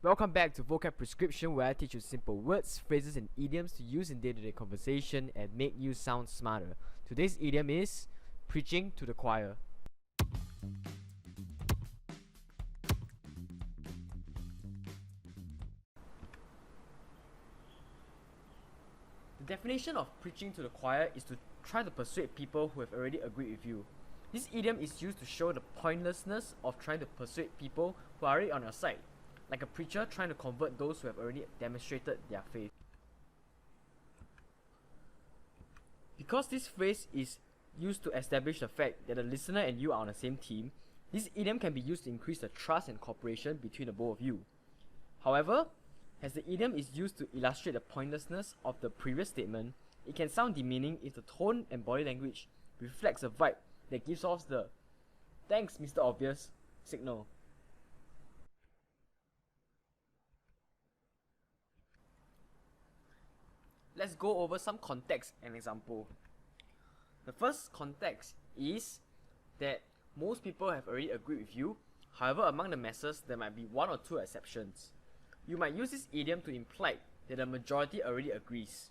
Welcome back to Vocab Prescription, where I teach you simple words, phrases and idioms to use in day-to-day conversation and make you sound smarter. Today's idiom is preaching to the choir. The definition of preaching to the choir is to try to persuade people who have already agreed with you. This idiom is used to show the pointlessness of trying to persuade people who are already on your side, like a preacher trying to convert those who have already demonstrated their faith. Because this phrase is used to establish the fact that the listener and you are on the same team, this idiom can be used to increase the trust and cooperation between the both of you. However, as the idiom is used to illustrate the pointlessness of the previous statement, it can sound demeaning if the tone and body language reflects a vibe that gives off the "thanks, Mr. Obvious" signal. Let's go over some context and example. The first context is that most people have already agreed with you. However, among the masses, there might be one or two exceptions. You might use this idiom to imply that the majority already agrees.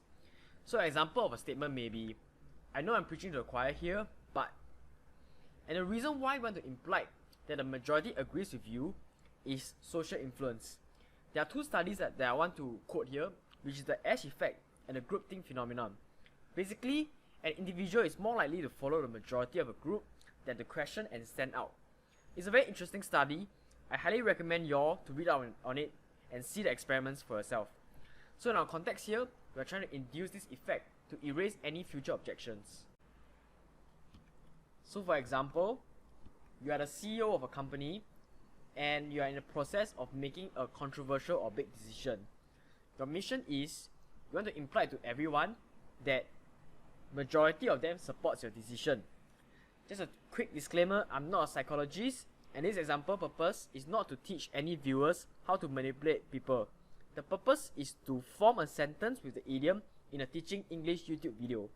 So an example of a statement may be, I know I'm preaching to the choir here, but... And the reason why I want to imply that the majority agrees with you is social influence. There are two studies that I want to quote here, which is the Ash effect and the groupthink phenomenon. Basically, an individual is more likely to follow the majority of a group than to question and stand out. It's a very interesting study. I highly recommend y'all to read out on it and see the experiments for yourself. So in our context here, we are trying to induce this effect to erase any future objections. So for example, you are the CEO of a company and you are in the process of making a controversial or big decision. Your mission is you want to imply to everyone that majority of them supports your decision. Just a quick disclaimer, I'm not a psychologist, and this example purpose is not to teach any viewers how to manipulate people. The purpose is to form a sentence with the idiom in a teaching English YouTube video.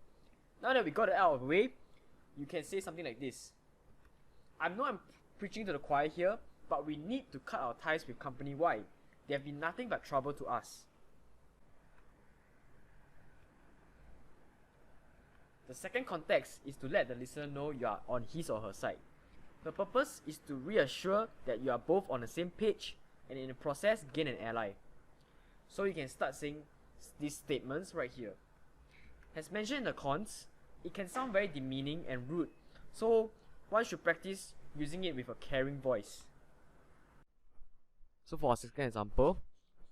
Now that we got it out of the way, you can say something like this. I know I'm preaching to the choir here, but we need to cut our ties with company Y. They have been nothing but trouble to us. The second context is to let the listener know you are on his or her side. The purpose is to reassure that you are both on the same page and in the process gain an ally. So you can start saying these statements right here. As mentioned in the cons, it can sound very demeaning and rude, so one should practice using it with a caring voice. So for our second example,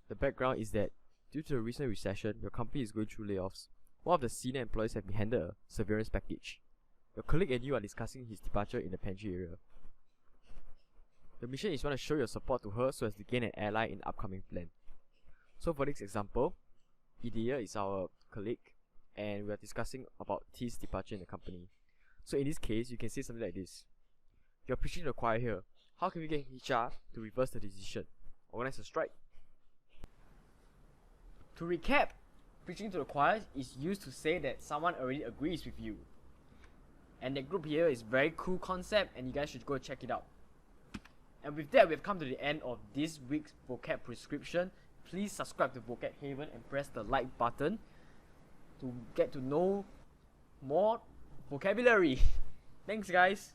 the background is that due to the recent recession, your company is going through layoffs. One of the senior employees have been handed a severance package. Your colleague and you are discussing his departure in the pantry area. The mission is you want to show your support to her so as to gain an ally in the upcoming plan. So for this example, Idioms is our colleague and we are discussing about his departure in the company. So in this case, you can say something like this. You're preaching to the choir here. How can we get HR to reverse the decision? Organize a strike. To recap, preaching to the choir is used to say that someone already agrees with you. And that group here is very cool concept and you guys should go check it out. And with that, we've come to the end of this week's Vocab Prescription. Please subscribe to Vocab Haven and press the like button to get to know more vocabulary. Thanks guys.